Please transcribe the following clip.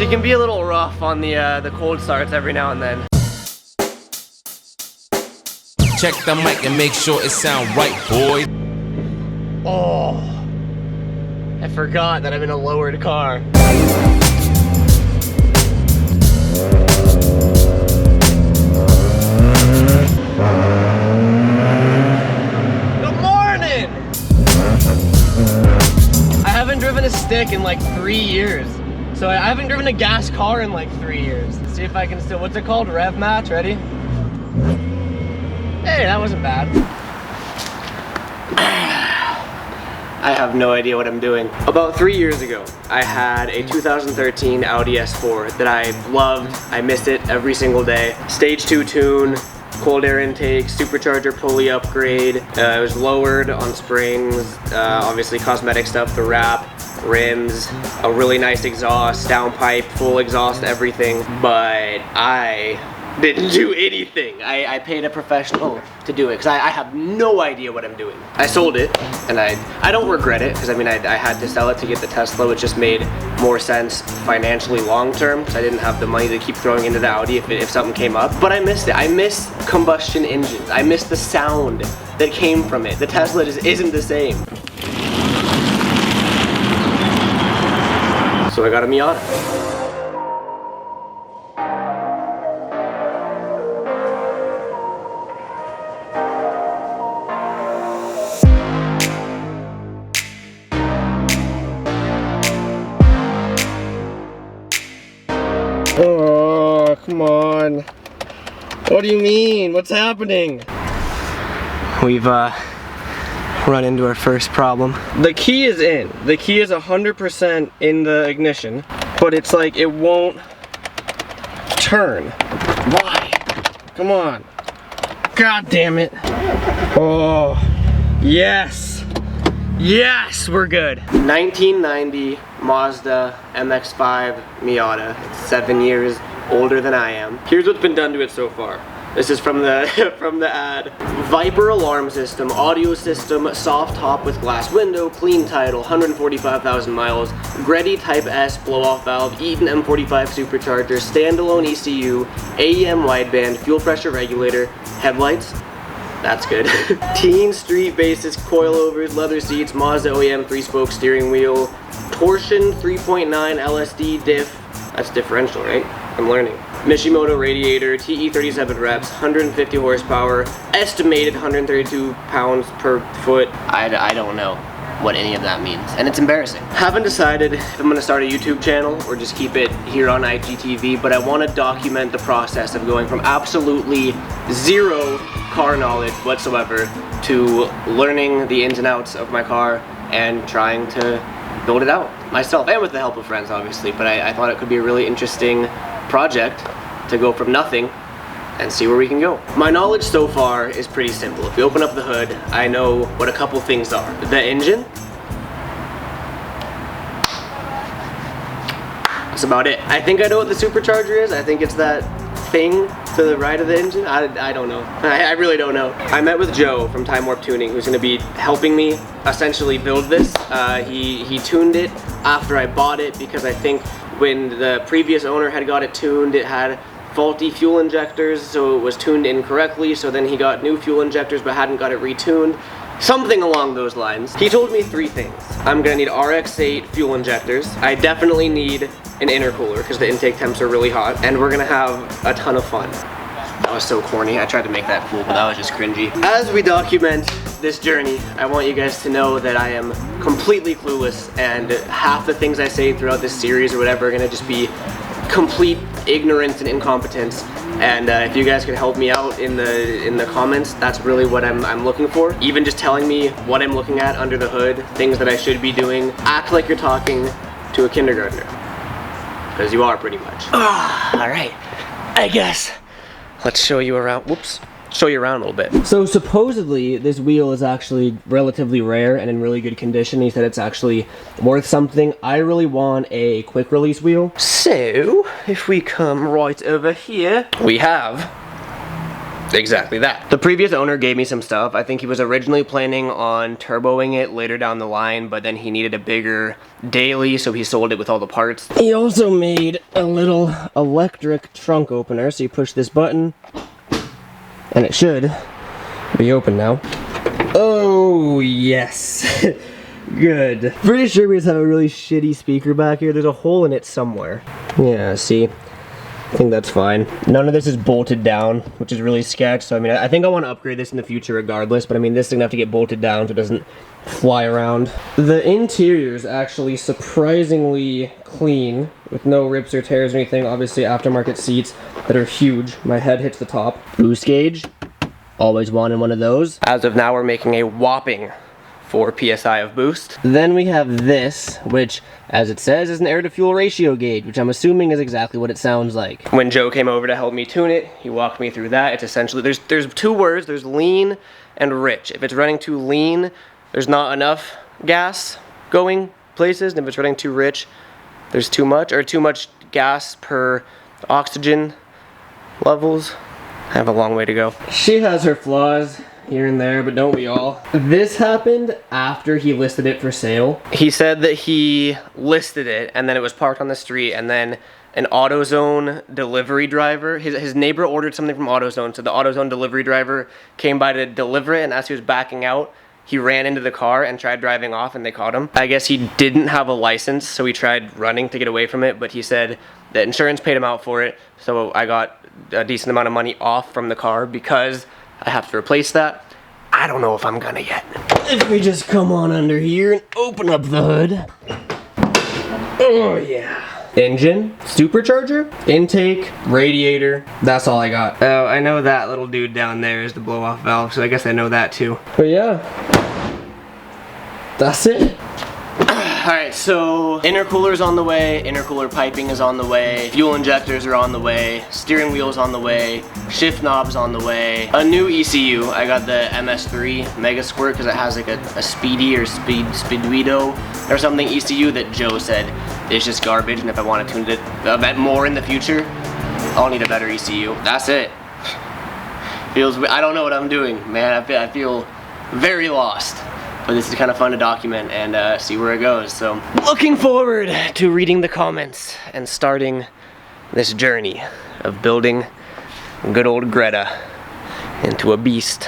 can be a little rough on the cold starts every now and then. Check the mic and make sure it sound right, boy. Oh, I forgot that I'm in a lowered car. Good morning! I haven't driven a stick in like 3 years. So I haven't driven a gas car in like 3 years. Let's see if I can still, what's it called? Rev match, ready? Hey, that wasn't bad. I have no idea what I'm doing. About 3 years ago, I had a 2013 Audi S4 that I loved. I missed it every single day. Stage 2 tune, cold air intake, supercharger pulley upgrade. It was lowered on springs, obviously cosmetic stuff, the wrap, rims, a really nice exhaust, downpipe, full exhaust, everything. But I didn't do anything. I paid a professional to do it because I have no idea what I'm doing. I sold it, and I don't regret it because I mean I had to sell it to get the Tesla, which just made more sense financially long term because I didn't have the money to keep throwing into the Audi if something came up. But I missed it. I miss combustion engines. I miss the sound that came from it. The Tesla just isn't the same. So I got a Miata. Oh, come on. What do you mean? What's happening? We've run into our first problem. The key is in. The key is 100% in the ignition, but it's like it won't turn. Why? Come on. God damn it. Oh, yes. Yes, we're good. 1990 Mazda MX-5 Miata. It's 7 years older than I am. Here's what's been done to it so far. This is from the from the ad. Viper alarm system, audio system, soft top with glass window, clean title, 145,000 miles, Greddy Type S blow-off valve, Eaton M45 supercharger, standalone ECU, AEM wideband, fuel pressure regulator, headlights. That's good. Teen Street basis coilovers, leather seats, Mazda OEM 3-spoke steering wheel, torsion 3.9 LSD diff. That's differential, right? I'm learning. Mishimoto radiator, TE 37 reps, 150 horsepower, estimated 132 pounds per foot. I don't know what any of that means, and it's embarrassing. Haven't decided if I'm gonna start a YouTube channel or just keep it here on IGTV, but I want to document the process of going from absolutely zero car knowledge whatsoever to learning the ins and outs of my car and trying to build it out myself, and with the help of friends obviously, but I thought it could be a really interesting project to go from nothing and see where we can go. My knowledge so far is pretty simple. If we open up the hood, I know what a couple things are. The engine, that's about it. I think I know what the supercharger is. I think it's that thing to the right of the engine. I don't know. I really don't know. I met with Joe from Time Warp Tuning, who's gonna be helping me essentially build this. He tuned it after I bought it because I think when the previous owner had got it tuned, it had faulty fuel injectors, so it was tuned incorrectly, so then he got new fuel injectors but hadn't got it retuned. Something along those lines. He told me 3 things. I'm gonna need RX-8 fuel injectors. I definitely need an intercooler because the intake temps are really hot, and we're gonna have a ton of fun. That was so corny. I tried to make that cool, but that was just cringy. As we document this journey, I want you guys to know that I am completely clueless, and half the things I say throughout this series or whatever are gonna just be complete ignorance and incompetence. And if you guys can help me out in the comments, that's really what I'm looking for. Even just telling me what I'm looking at under the hood, things that I should be doing. Act like you're talking to a kindergartner, because you are pretty much. All right, I guess. Let's show you around. Whoops. Show you around a little bit. So supposedly this wheel is actually relatively rare and in really good condition. He said it's actually worth something. I really want a quick release wheel. So if we come right over here, we have exactly that. The previous owner gave me some stuff. I think he was originally planning on turboing it later down the line, but then he needed a bigger daily, so he sold it with all the parts. He also made a little electric trunk opener, so you push this button, and it should be open now. Oh, yes. Good. Pretty sure we just have a really shitty speaker back here. There's a hole in it somewhere. Yeah, see? I think that's fine. None of this is bolted down, which is really sketch. So, I mean, I think I want to upgrade this in the future regardless. But, I mean, this thing have to get bolted down so it doesn't fly around. The interior is actually surprisingly clean with no rips or tears or anything. Obviously, aftermarket seats that are huge. My head hits the top. Boost gauge. Always wanted one of those. As of now, we're making a whopping 4 PSI of boost. Then we have this, which, as it says, is an air-to-fuel ratio gauge, which I'm assuming is exactly what it sounds like. When Joe came over to help me tune it, he walked me through that. It's essentially, there's two words, there's lean and rich. If it's running too lean, there's not enough gas going places, and if it's running too rich, there's too much gas per oxygen levels. I have a long way to go. She has her flaws here and there, but don't we all? This happened after he listed it for sale. He said that he listed it and then it was parked on the street, and then an AutoZone delivery driver, his neighbor ordered something from AutoZone, so the AutoZone delivery driver came by to deliver it, and as he was backing out, he ran into the car and tried driving off, and they caught him. I guess he didn't have a license, so he tried running to get away from it, but he said that insurance paid him out for it, so I got a decent amount of money off from the car because I have to replace that. I don't know if I'm gonna yet. If we just come on under here and open up the hood. Oh yeah. Engine, supercharger, intake, radiator. That's all I got. Oh, I know that little dude down there is the blow-off valve, so I guess I know that too. But yeah, that's it. Alright, so intercooler's on the way, intercooler piping is on the way, fuel injectors are on the way, steering wheel's on the way, shift knob's on the way, a new ECU. I got the MS3 Mega Squirt because it has like a speedy or speeduito or something ECU that Joe said is just garbage, and if I want to tune it a bit more in the future, I'll need a better ECU. That's it. I don't know what I'm doing, man. I feel very lost. But this is kind of fun to document and see where it goes. So, looking forward to reading the comments and starting this journey of building good old Greta into a beast.